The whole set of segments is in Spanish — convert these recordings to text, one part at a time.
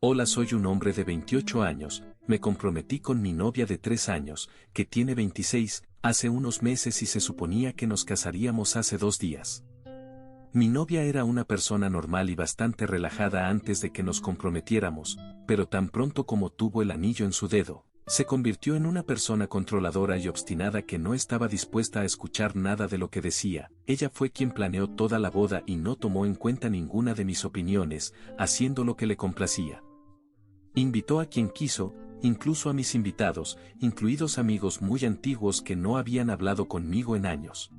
Hola, soy un hombre de 28 años, me comprometí con mi novia de 3 años, que tiene 26, hace unos meses y se suponía que nos casaríamos hace 2 días. Mi novia era una persona normal y bastante relajada antes de que nos comprometiéramos, pero tan pronto como tuvo el anillo en su dedo, se convirtió en una persona controladora y obstinada que no estaba dispuesta a escuchar nada de lo que decía. Ella fue quien planeó toda la boda y no tomó en cuenta ninguna de mis opiniones, haciendo lo que le complacía. Invitó a quien quiso, incluso a mis invitados, incluidos amigos muy antiguos que no habían hablado conmigo en años.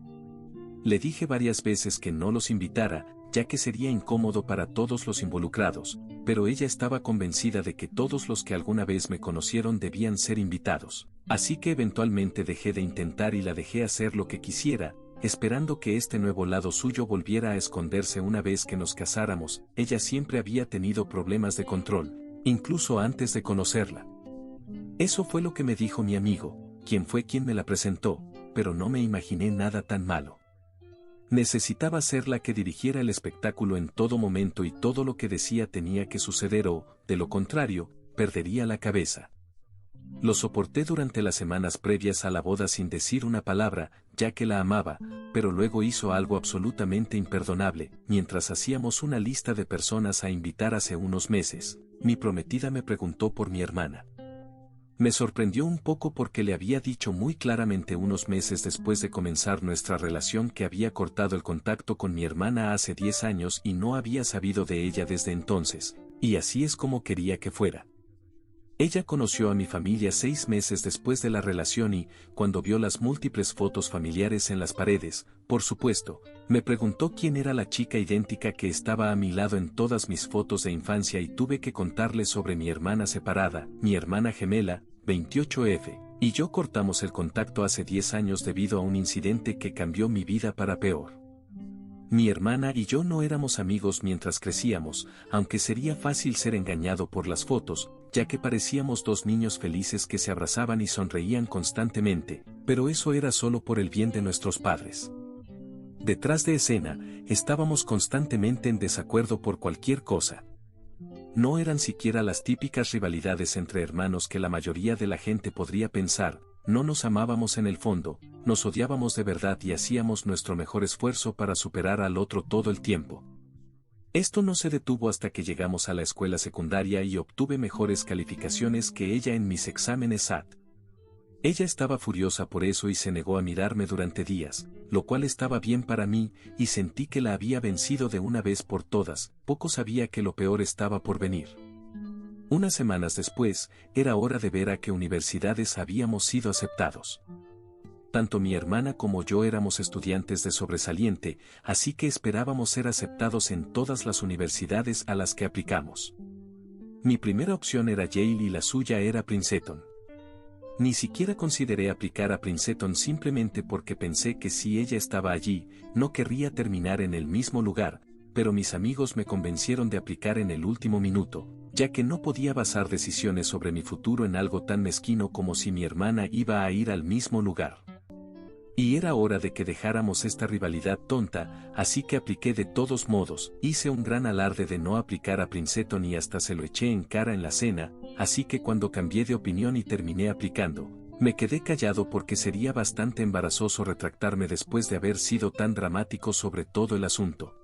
Le dije varias veces que no los invitara, ya que sería incómodo para todos los involucrados, pero ella estaba convencida de que todos los que alguna vez me conocieron debían ser invitados. Así que eventualmente dejé de intentar y la dejé hacer lo que quisiera, esperando que este nuevo lado suyo volviera a esconderse una vez que nos casáramos. Ella siempre había tenido problemas de control, incluso antes de conocerla. Eso fue lo que me dijo mi amigo, quien fue quien me la presentó, pero no me imaginé nada tan malo. Necesitaba ser la que dirigiera el espectáculo en todo momento y todo lo que decía tenía que suceder o, de lo contrario, perdería la cabeza. Lo soporté durante las semanas previas a la boda sin decir una palabra, ya que la amaba, pero luego hizo algo absolutamente imperdonable. Mientras hacíamos una lista de personas a invitar hace unos meses, mi prometida me preguntó por mi hermana. Me sorprendió un poco porque le había dicho muy claramente unos meses después de comenzar nuestra relación que había cortado el contacto con mi hermana hace 10 años y no había sabido de ella desde entonces, y así es como quería que fuera. Ella conoció a mi familia 6 meses después de la relación y, cuando vio las múltiples fotos familiares en las paredes, por supuesto, me preguntó quién era la chica idéntica que estaba a mi lado en todas mis fotos de infancia y tuve que contarle sobre mi hermana separada, mi hermana gemela, 28F, y yo cortamos el contacto hace 10 años debido a un incidente que cambió mi vida para peor. Mi hermana y yo no éramos amigos mientras crecíamos, aunque sería fácil ser engañado por las fotos, ya que parecíamos dos niños felices que se abrazaban y sonreían constantemente, pero eso era solo por el bien de nuestros padres. Detrás de escena, estábamos constantemente en desacuerdo por cualquier cosa. No eran siquiera las típicas rivalidades entre hermanos que la mayoría de la gente podría pensar. No nos amábamos en el fondo, nos odiábamos de verdad y hacíamos nuestro mejor esfuerzo para superar al otro todo el tiempo. Esto no se detuvo hasta que llegamos a la escuela secundaria y obtuve mejores calificaciones que ella en mis exámenes SAT. Ella estaba furiosa por eso y se negó a mirarme durante días, lo cual estaba bien para mí, y sentí que la había vencido de una vez por todas. Poco sabía que lo peor estaba por venir. Unas semanas después, era hora de ver a qué universidades habíamos sido aceptados. Tanto mi hermana como yo éramos estudiantes de sobresaliente, así que esperábamos ser aceptados en todas las universidades a las que aplicamos. Mi primera opción era Yale y la suya era Princeton. Ni siquiera consideré aplicar a Princeton simplemente porque pensé que si ella estaba allí, no querría terminar en el mismo lugar, pero mis amigos me convencieron de aplicar en el último minuto, ya que no podía basar decisiones sobre mi futuro en algo tan mezquino como si mi hermana iba a ir al mismo lugar. Y era hora de que dejáramos esta rivalidad tonta, así que apliqué de todos modos. Hice un gran alarde de no aplicar a Princeton y hasta se lo eché en cara en la cena, así que cuando cambié de opinión y terminé aplicando, me quedé callado porque sería bastante embarazoso retractarme después de haber sido tan dramático sobre todo el asunto.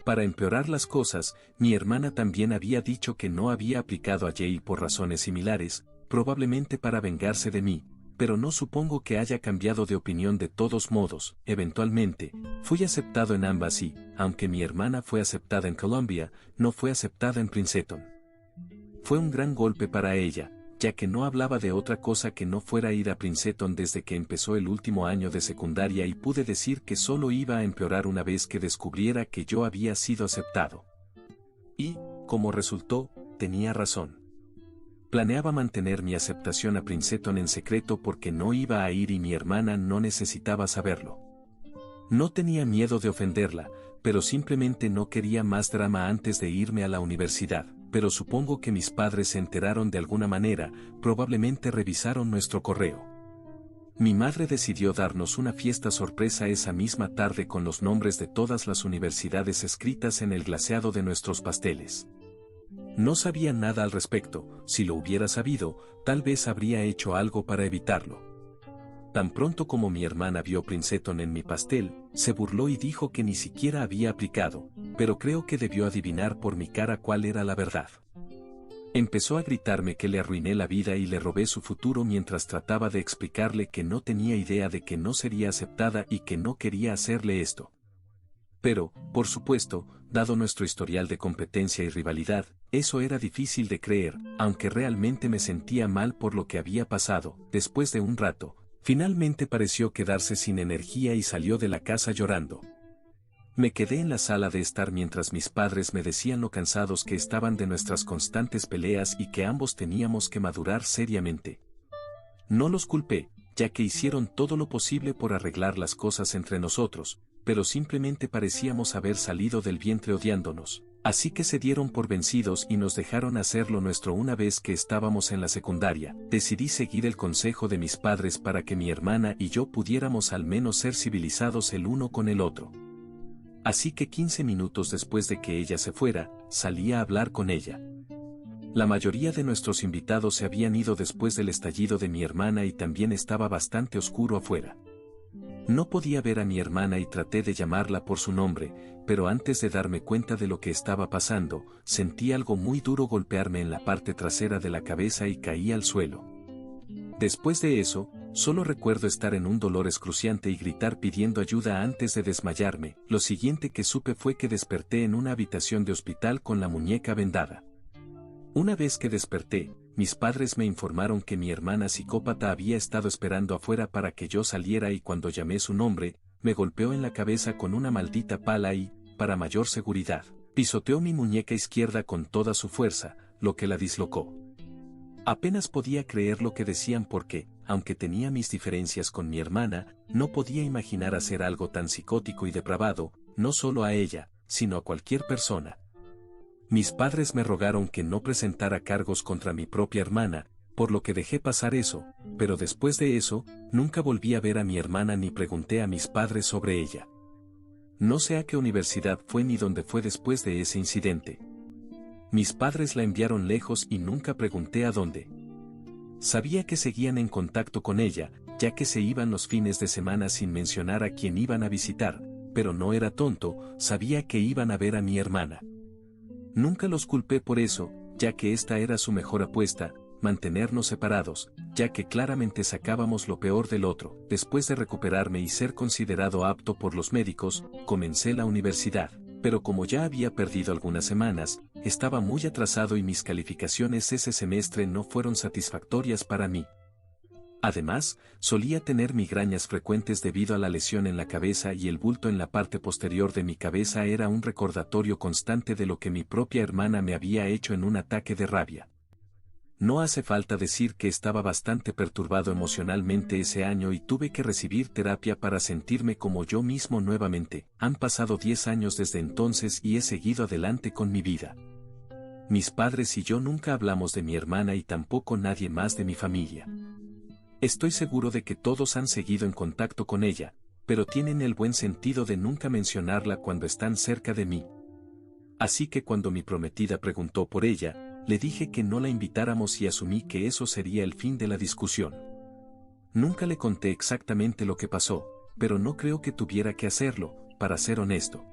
Para empeorar las cosas, mi hermana también había dicho que no había aplicado a Yale por razones similares, probablemente para vengarse de mí, pero no supongo que haya cambiado de opinión de todos modos. Eventualmente, fui aceptado en ambas y, aunque mi hermana fue aceptada en Columbia, no fue aceptada en Princeton. Fue un gran golpe para ella, ya que no hablaba de otra cosa que no fuera ir a Princeton desde que empezó el último año de secundaria y pude decir que solo iba a empeorar una vez que descubriera que yo había sido aceptado. Y, como resultó, tenía razón. Planeaba mantener mi aceptación a Princeton en secreto porque no iba a ir y mi hermana no necesitaba saberlo. No tenía miedo de ofenderla, pero simplemente no quería más drama antes de irme a la universidad. Pero supongo que mis padres se enteraron de alguna manera, probablemente revisaron nuestro correo. Mi madre decidió darnos una fiesta sorpresa esa misma tarde con los nombres de todas las universidades escritas en el glaseado de nuestros pasteles. No sabía nada al respecto, si lo hubiera sabido, tal vez habría hecho algo para evitarlo. Tan pronto como mi hermana vio Princeton en mi pastel, se burló y dijo que ni siquiera había aplicado, pero creo que debió adivinar por mi cara cuál era la verdad. Empezó a gritarme que le arruiné la vida y le robé su futuro mientras trataba de explicarle que no tenía idea de que no sería aceptada y que no quería hacerle esto. Pero, por supuesto, dado nuestro historial de competencia y rivalidad, eso era difícil de creer, aunque realmente me sentía mal por lo que había pasado. Después de un rato, finalmente pareció quedarse sin energía y salió de la casa llorando. Me quedé en la sala de estar mientras mis padres me decían lo cansados que estaban de nuestras constantes peleas y que ambos teníamos que madurar seriamente. No los culpé, ya que hicieron todo lo posible por arreglar las cosas entre nosotros, pero simplemente parecíamos haber salido del vientre odiándonos, así que se dieron por vencidos y nos dejaron hacerlo nuestro. Una vez que estábamos en la secundaria, decidí seguir el consejo de mis padres para que mi hermana y yo pudiéramos al menos ser civilizados el uno con el otro. Así que 15 minutos después de que ella se fuera, salí a hablar con ella. La mayoría de nuestros invitados se habían ido después del estallido de mi hermana y también estaba bastante oscuro afuera. No podía ver a mi hermana y traté de llamarla por su nombre, pero antes de darme cuenta de lo que estaba pasando, sentí algo muy duro golpearme en la parte trasera de la cabeza y caí al suelo. Después de eso, solo recuerdo estar en un dolor excruciante y gritar pidiendo ayuda antes de desmayarme. Lo siguiente que supe fue que desperté en una habitación de hospital con la muñeca vendada. Una vez que desperté, mis padres me informaron que mi hermana psicópata había estado esperando afuera para que yo saliera y cuando llamé su nombre, me golpeó en la cabeza con una maldita pala y, para mayor seguridad, pisoteó mi muñeca izquierda con toda su fuerza, lo que la dislocó. Apenas podía creer lo que decían porque, aunque tenía mis diferencias con mi hermana, no podía imaginar hacer algo tan psicótico y depravado, no solo a ella, sino a cualquier persona. Mis padres me rogaron que no presentara cargos contra mi propia hermana, por lo que dejé pasar eso, pero después de eso, nunca volví a ver a mi hermana ni pregunté a mis padres sobre ella. No sé a qué universidad fue ni dónde fue después de ese incidente. Mis padres la enviaron lejos y nunca pregunté a dónde. Sabía que seguían en contacto con ella, ya que se iban los fines de semana sin mencionar a quién iban a visitar, pero no era tonto, sabía que iban a ver a mi hermana. Nunca los culpé por eso, ya que esta era su mejor apuesta, mantenernos separados, ya que claramente sacábamos lo peor del otro. Después de recuperarme y ser considerado apto por los médicos, comencé la universidad. Pero como ya había perdido algunas semanas, estaba muy atrasado y mis calificaciones ese semestre no fueron satisfactorias para mí. Además, solía tener migrañas frecuentes debido a la lesión en la cabeza y el bulto en la parte posterior de mi cabeza era un recordatorio constante de lo que mi propia hermana me había hecho en un ataque de rabia. No hace falta decir que estaba bastante perturbado emocionalmente ese año y tuve que recibir terapia para sentirme como yo mismo nuevamente. Han pasado 10 años desde entonces y he seguido adelante con mi vida. Mis padres y yo nunca hablamos de mi hermana y tampoco nadie más de mi familia. Estoy seguro de que todos han seguido en contacto con ella, pero tienen el buen sentido de nunca mencionarla cuando están cerca de mí. Así que cuando mi prometida preguntó por ella, le dije que no la invitáramos y asumí que eso sería el fin de la discusión. Nunca le conté exactamente lo que pasó, pero no creo que tuviera que hacerlo, para ser honesto.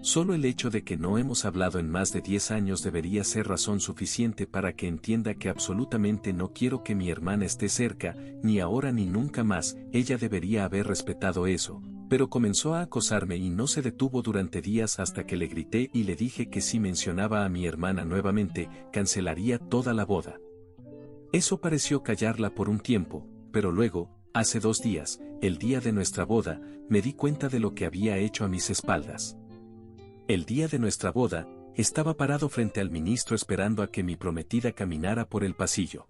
Solo el hecho de que no hemos hablado en más de 10 años debería ser razón suficiente para que entienda que absolutamente no quiero que mi hermana esté cerca, ni ahora ni nunca más. Ella debería haber respetado eso, pero comenzó a acosarme y no se detuvo durante días hasta que le grité y le dije que si mencionaba a mi hermana nuevamente, cancelaría toda la boda. Eso pareció callarla por un tiempo, pero luego, hace 2 días, el día de nuestra boda, me di cuenta de lo que había hecho a mis espaldas. El día de nuestra boda, estaba parado frente al ministro esperando a que mi prometida caminara por el pasillo.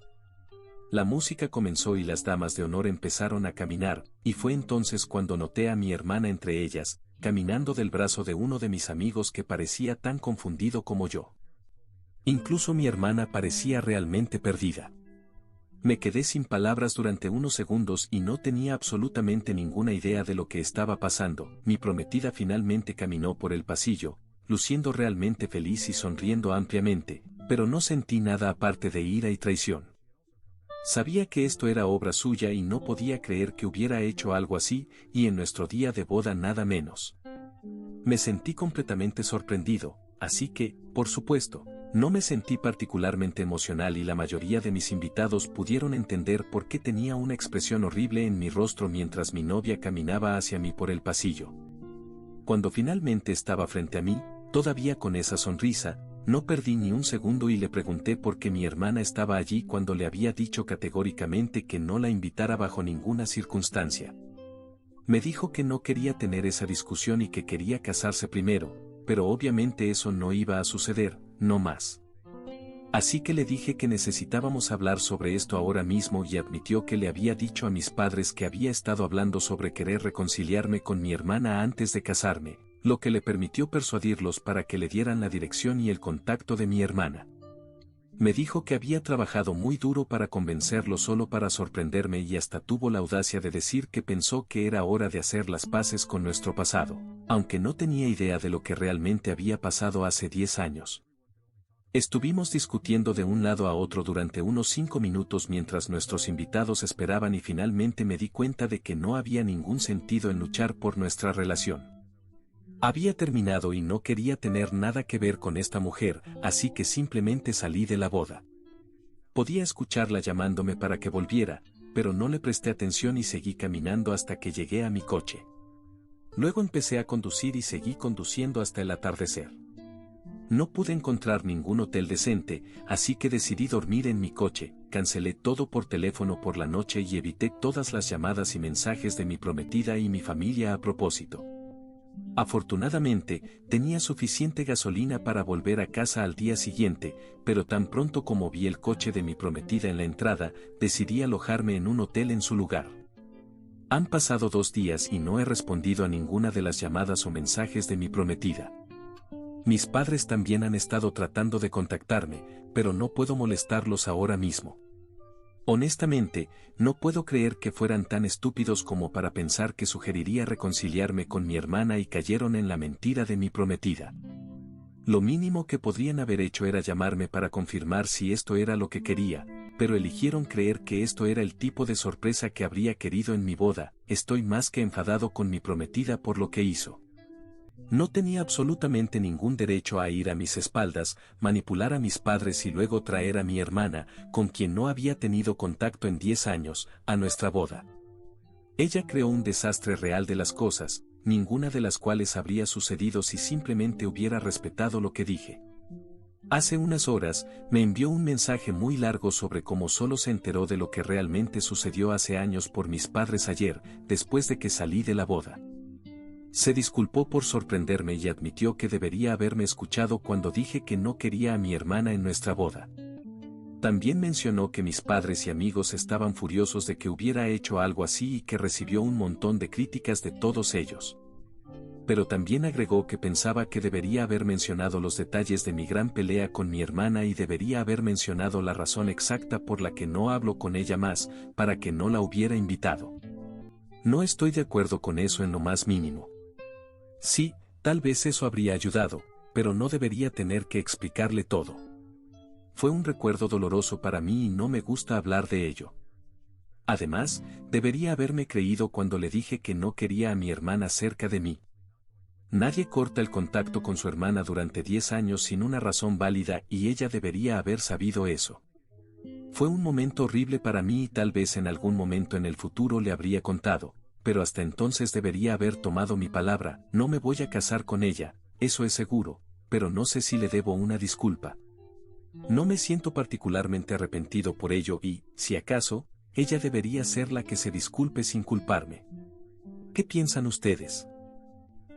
La música comenzó y las damas de honor empezaron a caminar, y fue entonces cuando noté a mi hermana entre ellas, caminando del brazo de uno de mis amigos que parecía tan confundido como yo. Incluso mi hermana parecía realmente perdida. Me quedé sin palabras durante unos segundos y no tenía absolutamente ninguna idea de lo que estaba pasando. Mi prometida finalmente caminó por el pasillo, luciendo realmente feliz y sonriendo ampliamente, pero no sentí nada aparte de ira y traición. Sabía que esto era obra suya y no podía creer que hubiera hecho algo así, y en nuestro día de boda nada menos. Me sentí completamente sorprendido, así que, por supuesto, no me sentí particularmente emocional y la mayoría de mis invitados pudieron entender por qué tenía una expresión horrible en mi rostro mientras mi novia caminaba hacia mí por el pasillo. Cuando finalmente estaba frente a mí, todavía con esa sonrisa, no perdí ni un segundo y le pregunté por qué mi hermana estaba allí cuando le había dicho categóricamente que no la invitara bajo ninguna circunstancia. Me dijo que no quería tener esa discusión y que quería casarse primero, pero obviamente eso no iba a suceder, no más. Así que le dije que necesitábamos hablar sobre esto ahora mismo y admitió que le había dicho a mis padres que había estado hablando sobre querer reconciliarme con mi hermana antes de casarme, lo que le permitió persuadirlos para que le dieran la dirección y el contacto de mi hermana. Me dijo que había trabajado muy duro para convencerlo solo para sorprenderme y hasta tuvo la audacia de decir que pensó que era hora de hacer las paces con nuestro pasado, aunque no tenía idea de lo que realmente había pasado hace 10 años. Estuvimos discutiendo de un lado a otro durante unos 5 minutos mientras nuestros invitados esperaban y finalmente me di cuenta de que no había ningún sentido en luchar por nuestra relación. Había terminado y no quería tener nada que ver con esta mujer, así que simplemente salí de la boda. Podía escucharla llamándome para que volviera, pero no le presté atención y seguí caminando hasta que llegué a mi coche. Luego empecé a conducir y seguí conduciendo hasta el atardecer. No pude encontrar ningún hotel decente, así que decidí dormir en mi coche, cancelé todo por teléfono por la noche y evité todas las llamadas y mensajes de mi prometida y mi familia a propósito. Afortunadamente, tenía suficiente gasolina para volver a casa al día siguiente, pero tan pronto como vi el coche de mi prometida en la entrada, decidí alojarme en un hotel en su lugar. Han pasado 2 días y no he respondido a ninguna de las llamadas o mensajes de mi prometida. Mis padres también han estado tratando de contactarme, pero no puedo molestarlos ahora mismo. Honestamente, no puedo creer que fueran tan estúpidos como para pensar que sugeriría reconciliarme con mi hermana y cayeron en la mentira de mi prometida. Lo mínimo que podrían haber hecho era llamarme para confirmar si esto era lo que quería, pero eligieron creer que esto era el tipo de sorpresa que habría querido en mi boda. Estoy más que enfadado con mi prometida por lo que hizo. No tenía absolutamente ningún derecho a ir a mis espaldas, manipular a mis padres y luego traer a mi hermana, con quien no había tenido contacto en 10 años, a nuestra boda. Ella creó un desastre real de las cosas, ninguna de las cuales habría sucedido si simplemente hubiera respetado lo que dije. Hace unas horas, me envió un mensaje muy largo sobre cómo solo se enteró de lo que realmente sucedió hace años por mis padres ayer, después de que salí de la boda. Se disculpó por sorprenderme y admitió que debería haberme escuchado cuando dije que no quería a mi hermana en nuestra boda. También mencionó que mis padres y amigos estaban furiosos de que hubiera hecho algo así y que recibió un montón de críticas de todos ellos. Pero también agregó que pensaba que debería haber mencionado los detalles de mi gran pelea con mi hermana y debería haber mencionado la razón exacta por la que no hablo con ella más, para que no la hubiera invitado. No estoy de acuerdo con eso en lo más mínimo. Sí, tal vez eso habría ayudado, pero no debería tener que explicarle todo. Fue un recuerdo doloroso para mí y no me gusta hablar de ello. Además, debería haberme creído cuando le dije que no quería a mi hermana cerca de mí. Nadie corta el contacto con su hermana durante 10 años sin una razón válida y ella debería haber sabido eso. Fue un momento horrible para mí y tal vez en algún momento en el futuro le habría contado, pero hasta entonces debería haber tomado mi palabra. No me voy a casar con ella, eso es seguro, pero no sé si le debo una disculpa. No me siento particularmente arrepentido por ello y, si acaso, ella debería ser la que se disculpe sin culparme. ¿Qué piensan ustedes?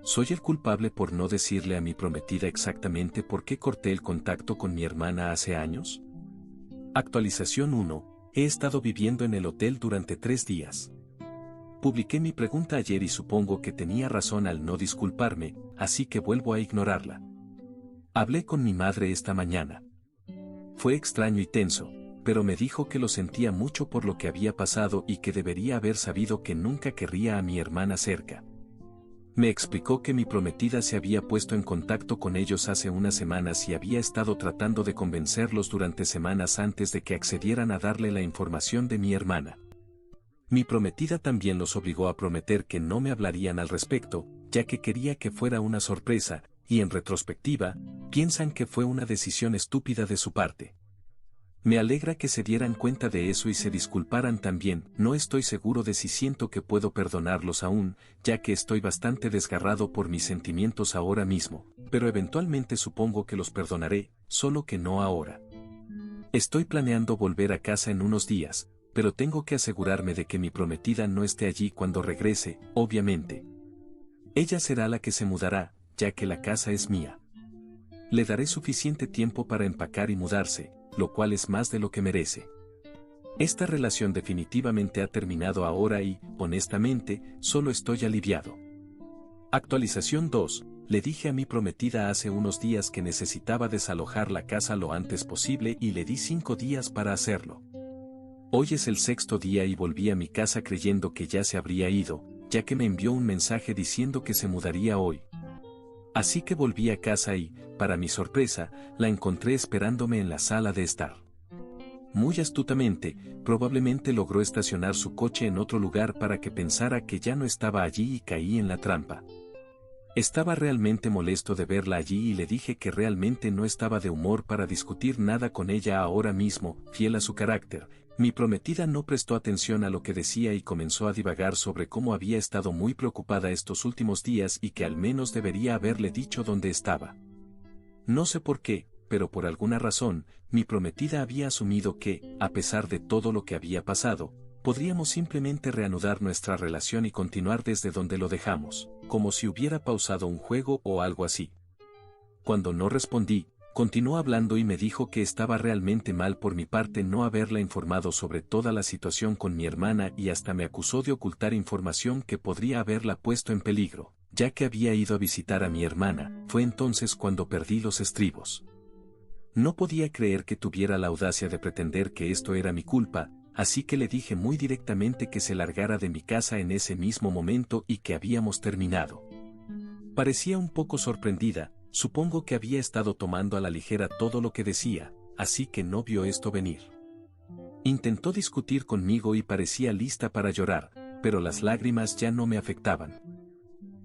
¿Soy el culpable por no decirle a mi prometida exactamente por qué corté el contacto con mi hermana hace años? Actualización 1. He estado viviendo en el hotel durante 3 días. Publiqué mi pregunta ayer y supongo que tenía razón al no disculparme, así que vuelvo a ignorarla. Hablé con mi madre esta mañana. Fue extraño y tenso, pero me dijo que lo sentía mucho por lo que había pasado y que debería haber sabido que nunca querría a mi hermana cerca. Me explicó que mi prometida se había puesto en contacto con ellos hace unas semanas y había estado tratando de convencerlos durante semanas antes de que accedieran a darle la información de mi hermana. Mi prometida también los obligó a prometer que no me hablarían al respecto, ya que quería que fuera una sorpresa, y en retrospectiva, piensan que fue una decisión estúpida de su parte. Me alegra que se dieran cuenta de eso y se disculparan también. No estoy seguro de si siento que puedo perdonarlos aún, ya que estoy bastante desgarrado por mis sentimientos ahora mismo, pero eventualmente supongo que los perdonaré, solo que no ahora. Estoy planeando volver a casa en unos días, pero tengo que asegurarme de que mi prometida no esté allí cuando regrese, obviamente. Ella será la que se mudará, ya que la casa es mía. Le daré suficiente tiempo para empacar y mudarse, lo cual es más de lo que merece. Esta relación definitivamente ha terminado ahora y, honestamente, solo estoy aliviado. Actualización 2. Le dije a mi prometida hace unos días que necesitaba desalojar la casa lo antes posible y le di 5 días para hacerlo. Hoy es el 6º día y volví a mi casa creyendo que ya se habría ido, ya que me envió un mensaje diciendo que se mudaría hoy. Así que volví a casa y, para mi sorpresa, la encontré esperándome en la sala de estar. Muy astutamente, probablemente logró estacionar su coche en otro lugar para que pensara que ya no estaba allí y caí en la trampa. Estaba realmente molesto de verla allí y le dije que realmente no estaba de humor para discutir nada con ella ahora mismo, fiel a su carácter. Mi prometida no prestó atención a lo que decía y comenzó a divagar sobre cómo había estado muy preocupada estos últimos días y que al menos debería haberle dicho dónde estaba. No sé por qué, pero por alguna razón, mi prometida había asumido que, a pesar de todo lo que había pasado, podríamos simplemente reanudar nuestra relación y continuar desde donde lo dejamos, como si hubiera pausado un juego o algo así. Cuando no respondí, continuó hablando y me dijo que estaba realmente mal por mi parte no haberla informado sobre toda la situación con mi hermana y hasta me acusó de ocultar información que podría haberla puesto en peligro, ya que había ido a visitar a mi hermana. Fue entonces cuando perdí los estribos. No podía creer que tuviera la audacia de pretender que esto era mi culpa, así que le dije muy directamente que se largara de mi casa en ese mismo momento y que habíamos terminado. Parecía un poco sorprendida. Supongo que había estado tomando a la ligera todo lo que decía, así que no vio esto venir. Intentó discutir conmigo y parecía lista para llorar, pero las lágrimas ya no me afectaban.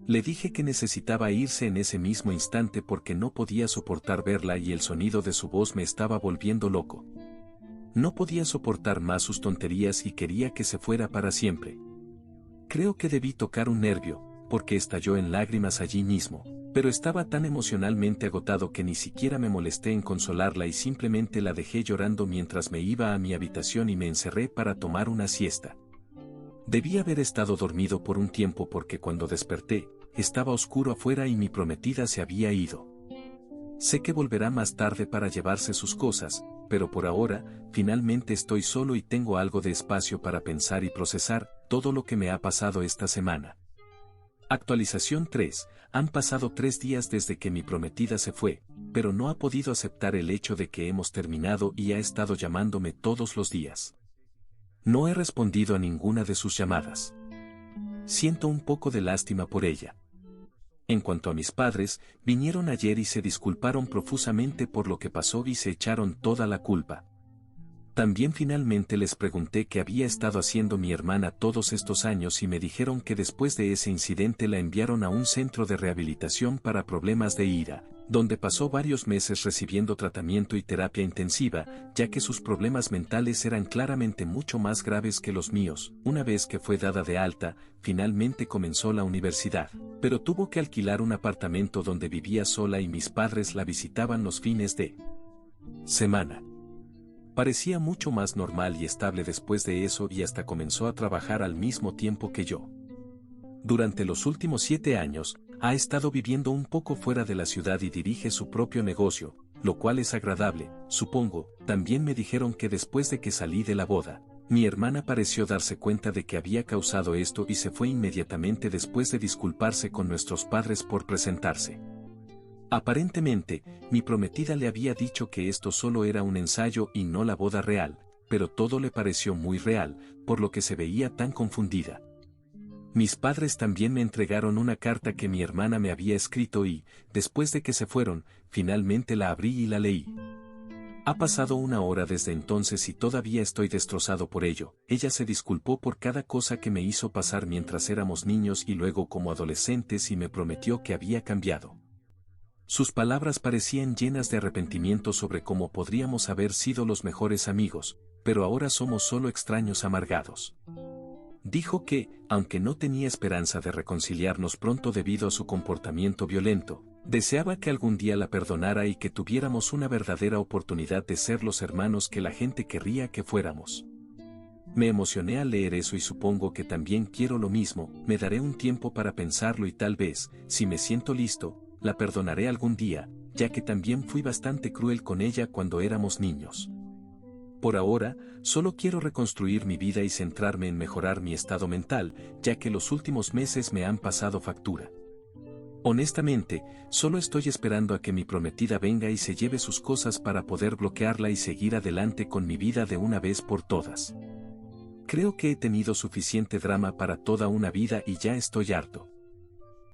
Le dije que necesitaba irse en ese mismo instante porque no podía soportar verla y el sonido de su voz me estaba volviendo loco. No podía soportar más sus tonterías y quería que se fuera para siempre. Creo que debí tocar un nervio, porque estalló en lágrimas allí mismo. Pero estaba tan emocionalmente agotado que ni siquiera me molesté en consolarla y simplemente la dejé llorando mientras me iba a mi habitación y me encerré para tomar una siesta. Debí haber estado dormido por un tiempo porque cuando desperté, estaba oscuro afuera y mi prometida se había ido. Sé que volverá más tarde para llevarse sus cosas, pero por ahora, finalmente estoy solo y tengo algo de espacio para pensar y procesar todo lo que me ha pasado esta semana. Actualización 3. Han pasado 3 días desde que mi prometida se fue, pero no ha podido aceptar el hecho de que hemos terminado y ha estado llamándome todos los días. No he respondido a ninguna de sus llamadas. Siento un poco de lástima por ella. En cuanto a mis padres, vinieron ayer y se disculparon profusamente por lo que pasó y se echaron toda la culpa. También finalmente les pregunté qué había estado haciendo mi hermana todos estos años y me dijeron que después de ese incidente la enviaron a un centro de rehabilitación para problemas de ira, donde pasó varios meses recibiendo tratamiento y terapia intensiva, ya que sus problemas mentales eran claramente mucho más graves que los míos. Una vez que fue dada de alta, finalmente comenzó la universidad, pero tuvo que alquilar un apartamento donde vivía sola y mis padres la visitaban los fines de semana. Parecía mucho más normal y estable después de eso y hasta comenzó a trabajar al mismo tiempo que yo. Durante los últimos 7 años, ha estado viviendo un poco fuera de la ciudad y dirige su propio negocio, lo cual es agradable, supongo. También me dijeron que después de que salí de la boda, mi hermana pareció darse cuenta de que había causado esto y se fue inmediatamente después de disculparse con nuestros padres por presentarse. Aparentemente, mi prometida le había dicho que esto solo era un ensayo y no la boda real, pero todo le pareció muy real, por lo que se veía tan confundida. Mis padres también me entregaron una carta que mi hermana me había escrito y, después de que se fueron, finalmente la abrí y la leí. Ha pasado una hora desde entonces y todavía estoy destrozado por ello. Ella se disculpó por cada cosa que me hizo pasar mientras éramos niños y luego como adolescentes y me prometió que había cambiado. Sus palabras parecían llenas de arrepentimiento sobre cómo podríamos haber sido los mejores amigos, pero ahora somos solo extraños amargados. Dijo que, aunque no tenía esperanza de reconciliarnos pronto debido a su comportamiento violento, deseaba que algún día la perdonara y que tuviéramos una verdadera oportunidad de ser los hermanos que la gente querría que fuéramos. Me emocioné al leer eso y supongo que también quiero lo mismo. Me daré un tiempo para pensarlo y tal vez, si me siento listo, la perdonaré algún día, ya que también fui bastante cruel con ella cuando éramos niños. Por ahora, solo quiero reconstruir mi vida y centrarme en mejorar mi estado mental, ya que los últimos meses me han pasado factura. Honestamente, solo estoy esperando a que mi prometida venga y se lleve sus cosas para poder bloquearla y seguir adelante con mi vida de una vez por todas. Creo que he tenido suficiente drama para toda una vida y ya estoy harto.